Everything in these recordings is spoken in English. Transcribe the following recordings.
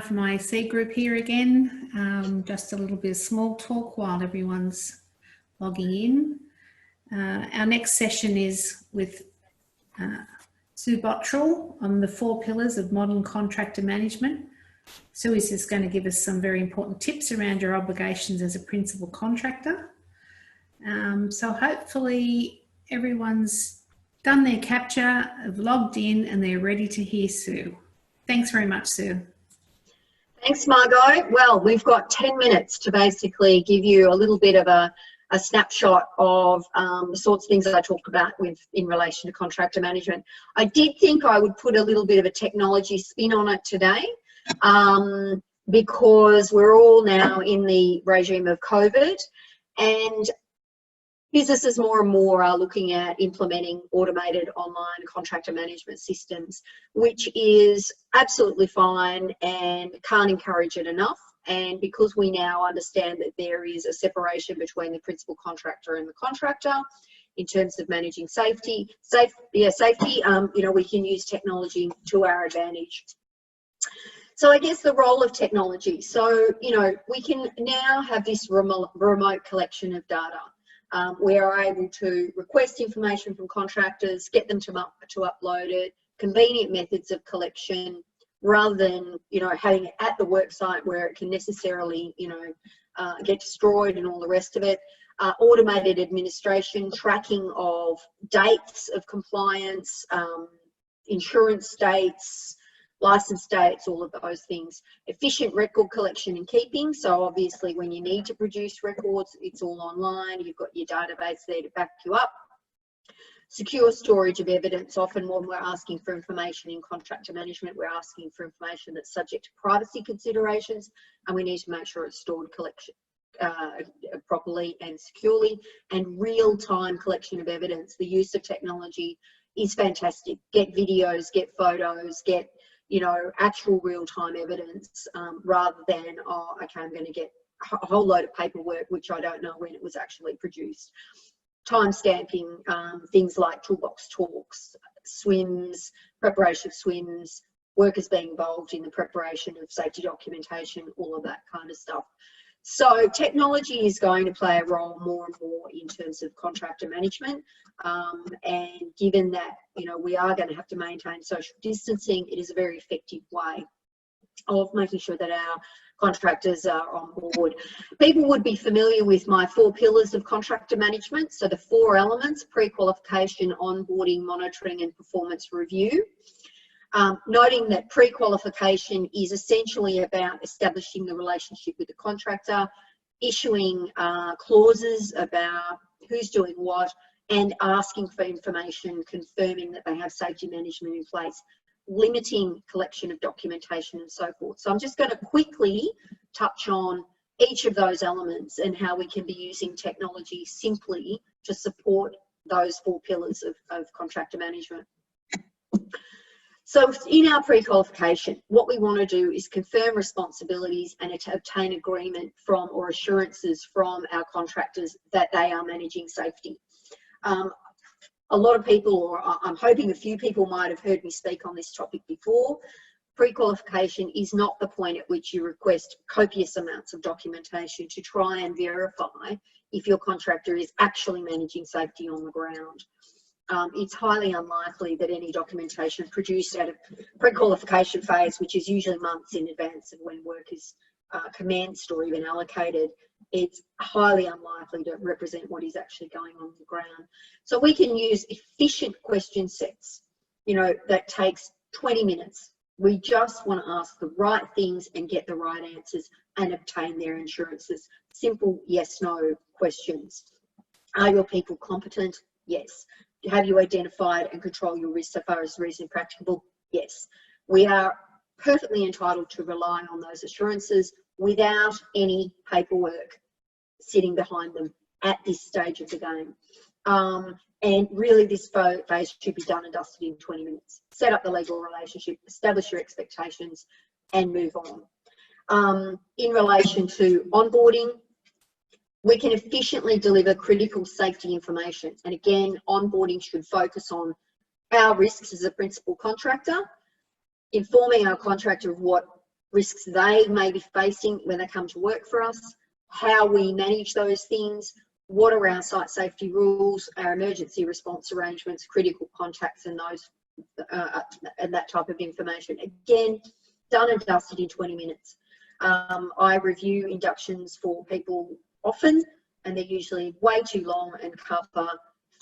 of my C group here again. Just a little bit of small talk while everyone's logging in. Our next session is with Sue Bottrell on the 4 pillars of modern contractor management. Sue is just going to give us some very important tips around your obligations as a principal contractor. So hopefully everyone's done their capture, have logged in, and they're ready to hear Sue. Thanks very much, Sue. Thanks, Margot. Well, we've got 10 minutes to basically give you a little bit of a snapshot of the sorts of things that I talked about in relation to contractor management. I did think I would put a little bit of a technology spin on it today because we're all now in the regime of COVID, and businesses more and more are looking at implementing automated online contractor management systems, which is absolutely fine and can't encourage it enough. And because we now understand that there is a separation between the principal contractor and the contractor in terms of managing safety, you know, we can use technology to our advantage. So I guess the role of technology. So, you know, we can now have this remote collection of data. We are able to request information from contractors, get them to upload it, convenient methods of collection, rather than, you know, having it at the worksite where it can necessarily, you know, get destroyed and all the rest of it. Automated administration, tracking of dates of compliance, insurance dates, license dates, all of those things. Efficient record collection and keeping. So obviously when you need to produce records, it's all online. You've got your database there to back you up. Secure storage of evidence. Often when we're asking for information in contractor management, we're asking for information that's subject to privacy considerations, and we need to make sure it's stored properly and securely. And real-time collection of evidence. The use of technology is fantastic. Get videos, get photos, get, you know, actual real-time evidence, rather than, oh, okay, I'm going to get a whole load of paperwork which I don't know when it was actually produced. Time stamping, things like toolbox talks, swims, preparation of swims, workers being involved in the preparation of safety documentation, all of that kind of stuff. So technology is going to play a role more and more in terms of contractor management, and given that, you know, we are going to have to maintain social distancing, it is a very effective way of making sure that our contractors are on board. People would be familiar with my 4 pillars of contractor management. So the 4 elements: pre-qualification, onboarding, monitoring, and performance review. Noting that pre-qualification is essentially about establishing the relationship with the contractor, issuing clauses about who's doing what, and asking for information, confirming that they have safety management in place, limiting collection of documentation and so forth. So I'm just going to quickly touch on each of those elements and how we can be using technology simply to support those 4 pillars of contractor management. So in our pre-qualification, what we want to do is confirm responsibilities and obtain agreement from, or assurances from, our contractors that they are managing safety. A lot of people, or I'm hoping a few people, might have heard me speak on this topic before. Pre-qualification is not the point at which you request copious amounts of documentation to try and verify if your contractor is actually managing safety on the ground. It's highly unlikely that any documentation produced at a pre-qualification phase, which is usually months in advance of when work is commenced or even allocated, it's highly unlikely to represent what is actually going on the ground. So we can use efficient question sets, you know, that takes 20 minutes. We just want to ask the right things and get the right answers and obtain their assurances. Simple yes/no questions. Are your people competent? Yes. Have you identified and control your risks so far as reasonably practicable? Yes. We are perfectly entitled to rely on those assurances without any paperwork sitting behind them at this stage of the game. And really this phase should be done and dusted in 20 minutes. Set up the legal relationship, establish your expectations, and move on. In relation to onboarding, we can efficiently deliver critical safety information. And again, onboarding should focus on our risks as a principal contractor, informing our contractor of what risks they may be facing when they come to work for us, how we manage those things, what are our site safety rules, our emergency response arrangements, critical contacts, and those and that type of information. Again, done and dusted in 20 minutes. I review inductions for people often, and they're usually way too long and cover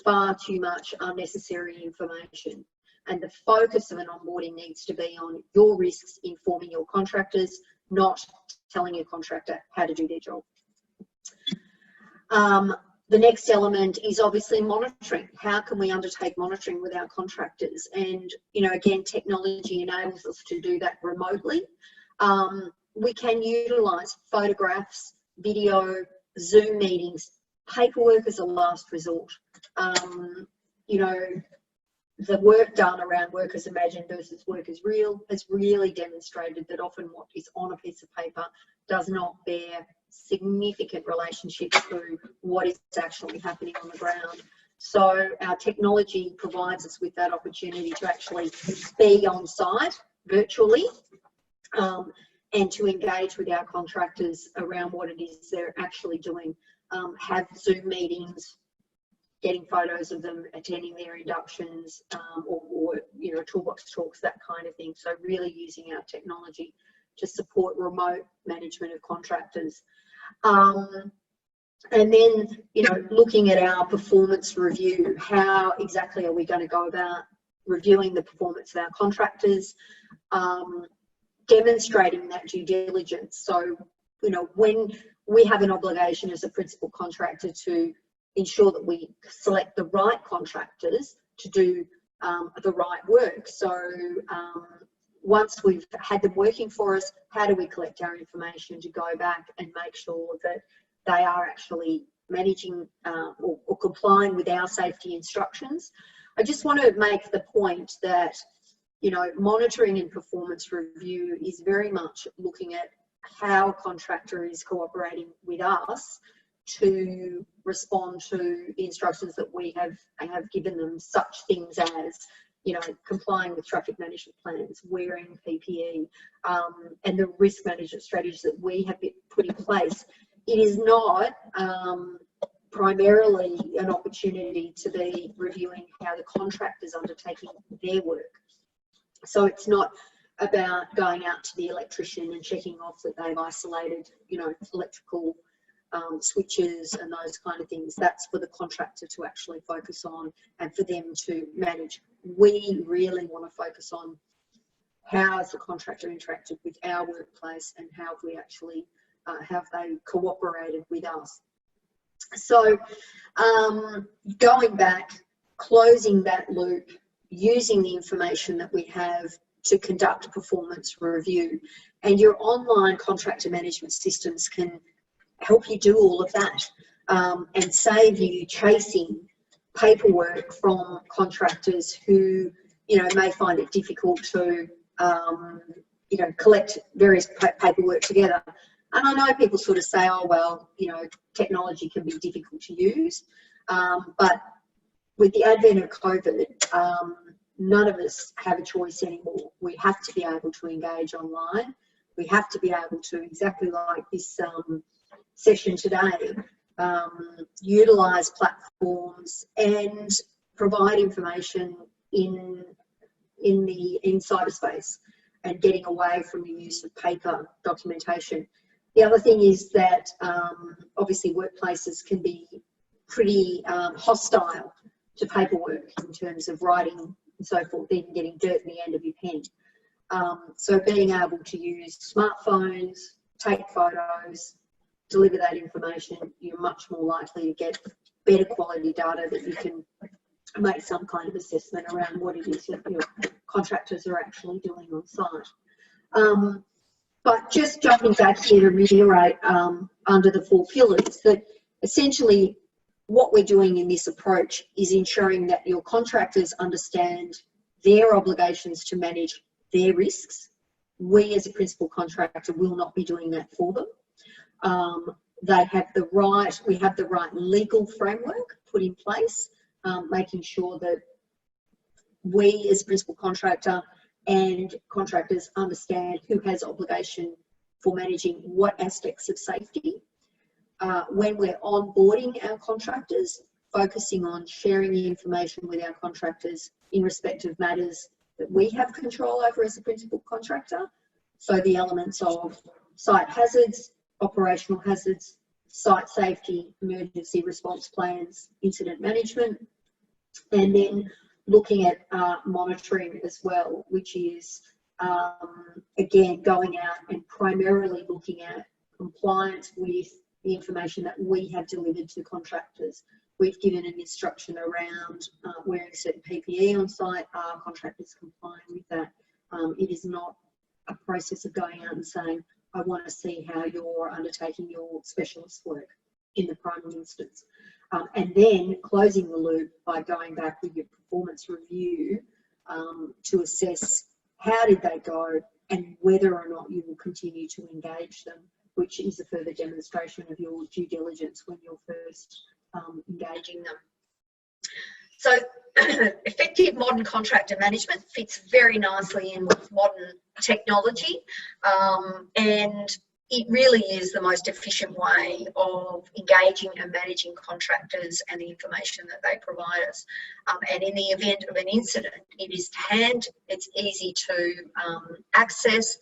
far too much unnecessary information. And the focus of an onboarding needs to be on your risks informing your contractors, not telling your contractor how to do their job. The next element is obviously monitoring. How can we undertake monitoring with our contractors? And, you know, again, technology enables us to do that remotely. We can utilise photographs, video, Zoom meetings, paperwork as a last resort. You know, the work done around work as imagined versus work as real has really demonstrated that often what is on a piece of paper does not bear significant relationship to what is actually happening on the ground. So our technology provides us with that opportunity to actually be on site virtually and to engage with our contractors around what it is they're actually doing. Have Zoom meetings, getting photos of them attending their inductions, or you know, toolbox talks, that kind of thing. So really using our technology to support remote management of contractors. And then, you know, looking at our performance review, how exactly are we going to go about reviewing the performance of our contractors, demonstrating that due diligence. So, you know, when we have an obligation as a principal contractor to ensure that we select the right contractors to do the right work. So once we've had them working for us, how do we collect our information to go back and make sure that they are actually managing or complying with our safety instructions? I just want to make the point that, you know, monitoring and performance review is very much looking at how a contractor is cooperating with us to respond to the instructions that we have given them, such things as, you know, complying with traffic management plans, wearing PPE, and the risk management strategies that we have put in place. It is not primarily an opportunity to be reviewing how the contractor's undertaking their work. So it's not about going out to the electrician and checking off that they've isolated, you know, electrical switches and those kind of things. That's for the contractor to actually focus on and for them to manage. We really want to focus on how has the contractor interacted with our workplace and how have we actually, have they cooperated with us. So going back, closing that loop, using the information that we have to conduct a performance review, and your online contractor management systems can help you do all of that and save you chasing paperwork from contractors who, you know, may find it difficult to, you know, collect various paperwork together. And I know people sort of say, oh, well, you know, technology can be difficult to use. But with the advent of COVID, none of us have a choice anymore. We have to be able to engage online. We have to be able to, exactly like this session today, utilise platforms and provide information in cyberspace and getting away from the use of paper documentation. The other thing is that obviously workplaces can be pretty hostile to paperwork in terms of writing and so forth, even getting dirt in the end of your pen. So being able to use smartphones, take photos, deliver that information, you're much more likely to get better quality data that you can make some kind of assessment around what it is that your contractors are actually doing on site. But just jumping back here to reiterate under the 4 pillars, that essentially what we're doing in this approach is ensuring that your contractors understand their obligations to manage their risks. We as a principal contractor will not be doing that for them. They have the right, we have the right legal framework put in place, making sure that we as principal contractor and contractors understand who has obligation for managing what aspects of safety. When we're onboarding our contractors, focusing on sharing the information with our contractors in respect of matters that we have control over as a principal contractor. So the elements of site hazards, operational hazards, site safety, emergency response plans, incident management, and then looking at monitoring as well, which is, again, going out and primarily looking at compliance with the information that we have delivered to contractors. We've given an instruction around wearing certain PPE on site. Are contractors complying with that? It is not a process of going out and saying, I want to see how you're undertaking your specialist work in the primary instance. And then closing the loop by going back with your performance review to assess how did they go and whether or not you will continue to engage them, which is a further demonstration of your due diligence when you're first engaging them. So effective modern contractor management fits very nicely in with modern technology, and it really is the most efficient way of engaging and managing contractors and the information that they provide us. And in the event of an incident, it's easy to access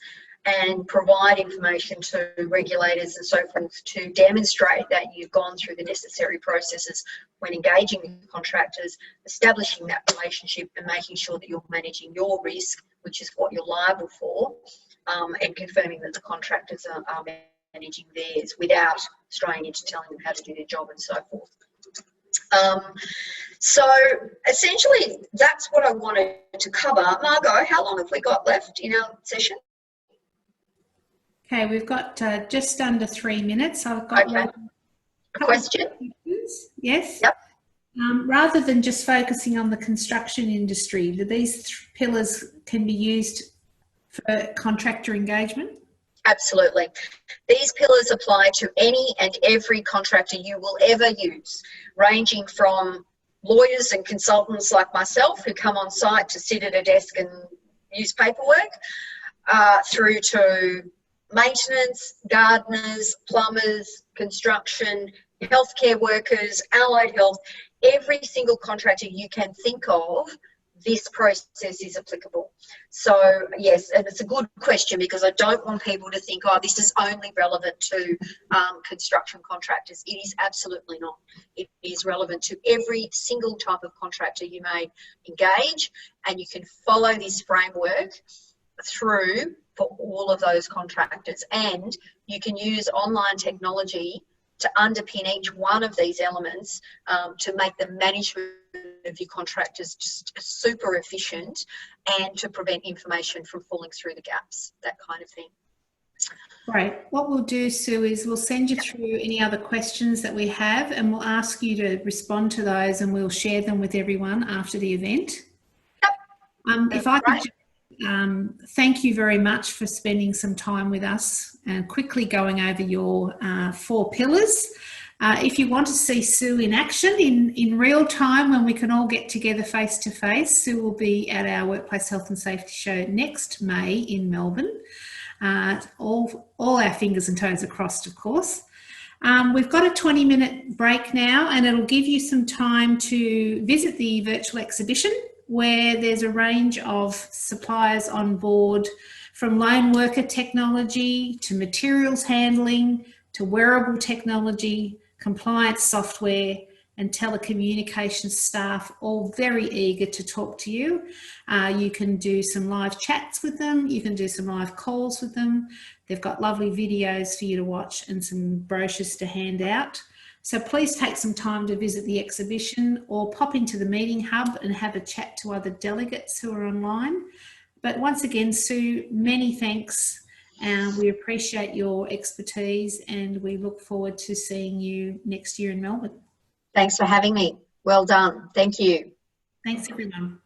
and provide information to regulators and so forth to demonstrate that you've gone through the necessary processes when engaging with contractors, establishing that relationship and making sure that you're managing your risk, which is what you're liable for, and confirming that the contractors are managing theirs without straying into telling them how to do their job and so forth. So essentially, that's what I wanted to cover. Margot, how long have we got left in our session? Okay, we've got just under 3 minutes. I've got a question. Yes. Yep. Rather than just focusing on the construction industry, do these pillars can be used for contractor engagement? Absolutely. These pillars apply to any and every contractor you will ever use, ranging from lawyers and consultants like myself who come on site to sit at a desk and use paperwork, through to maintenance, gardeners, plumbers, construction, healthcare workers, allied health, every single contractor you can think of, this process is applicable. So yes, and it's a good question because I don't want people to think, oh, this is only relevant to construction contractors. It is absolutely not. It is relevant to every single type of contractor you may engage, and you can follow this framework through for all of those contractors, and you can use online technology to underpin each one of these elements to make the management of your contractors just super efficient and to prevent information from falling through the gaps, that kind of thing. Great. What we'll do, Sue, is we'll send you through any other questions that we have and we'll ask you to respond to those and we'll share them with everyone after the event. Yep. If I could thank you very much for spending some time with us and quickly going over your 4 pillars. If you want to see Sue in action in real time when we can all get together face to face, Sue will be at our Workplace Health and Safety Show next May in Melbourne. All our fingers and toes are crossed, of course. We've got a 20-minute break now and it'll give you some time to visit the virtual exhibition where there's a range of suppliers on board, from lone worker technology to materials handling to wearable technology, compliance software and telecommunications staff, all very eager to talk to you. You can do some live chats with them, you can do some live calls with them. They've got lovely videos for you to watch and some brochures to hand out. So please take some time to visit the exhibition or pop into the meeting hub and have a chat to other delegates who are online. But once again, Sue, many thanks. We appreciate your expertise and we look forward to seeing you next year in Melbourne. Thanks for having me. Well done. Thank you. Thanks, everyone.